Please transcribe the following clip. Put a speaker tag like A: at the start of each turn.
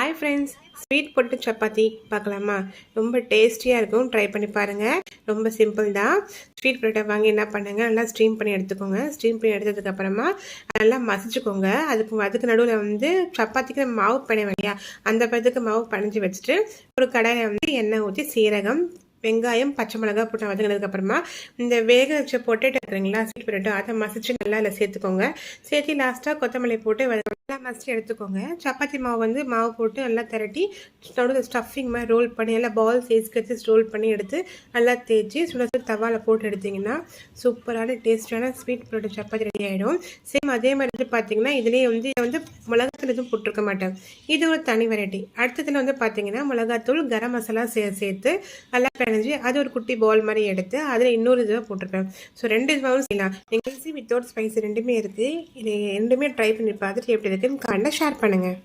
A: Hi friends, sweet பொட்டு சப்பாத்தி பார்க்கலாமா? ரொம்ப டேஸ்டியாக இருக்கும். ட்ரை பண்ணி பாருங்கள். ரொம்ப சிம்பிள் தான். ஸ்வீட் பொட்டேட்டோ வாங்கி என்ன பண்ணுங்க, நல்லா ஸ்டீம் பண்ணி எடுத்துக்கோங்க. ஸ்டீம் பண்ணி எடுத்ததுக்கப்புறமா நல்லா மசிச்சுக்கோங்க. அதுக்கு நடுவில் சப்பாத்திக்கு நம்ம மாவு பிணைவோம் இல்லையா, அந்த பதத்துக்கு மாவு பிணைஞ்சி வச்சுட்டு ஒரு கடாயில் எண்ணெய் ஊற்றி சீரகம், வெங்காயம், பச்சை மிளகா போட்டு வதங்கினதுக்கப்புறமா இந்த வேக வச்ச பொட்டேட்டோ இருக்குங்களா, ஸ்வீட் பொட்டேட்டோ, அதை மசிச்சு நல்லா அதில் சேர்த்துக்கோங்க. சேர்த்து லாஸ்ட்டாக கொத்தமல்லி போட்டு நல்லா மசிச்சு எடுத்துக்கோங்க. சப்பாத்தி மாவு போட்டு நல்லா திரட்டி நடுவில் ஸ்டஃபிங் மாதிரி ரோல் பண்ணி நல்லா பால் சைஸ்க்கு எடுத்து ரோல் பண்ணி எடுத்து நல்லா தேய்ச்சி சுட தவாவில் போட்டு எடுத்திங்கன்னா சூப்பரான டேஸ்டான ஸ்வீட் பொட்டேட்டோ சப்பாத்தி ரெடி ஆகிடும். சேம் அதே மாதிரி பார்த்தீங்கன்னா இதுலேயே மிளகாத்தூள் எதுவும் போட்டிருக்க மாட்டேன். இது ஒரு தனி வெரைட்டி. அடுத்ததில் பார்த்தீங்கன்னா மிளகாத்தூள், கரம் மசாலா சேர்த்து நல்லா பிணைஞ்சி அது ஒரு குட்டி பால் மாதிரி எடுத்து அதில் இன்னொரு இதுவாக போட்டிருப்பேன். ஸோ 2 இதுவாகவும் செய்யலாம். நீங்கள் ஈஸி வித்தவுட் ஸ்பைசி ரெண்டுமே இருக்குது. இது ரெண்டுமே ட்ரை பண்ணி பார்த்துட்டு எப்படி இருக்குன்னு ஷேர் பண்ணுங்கள்.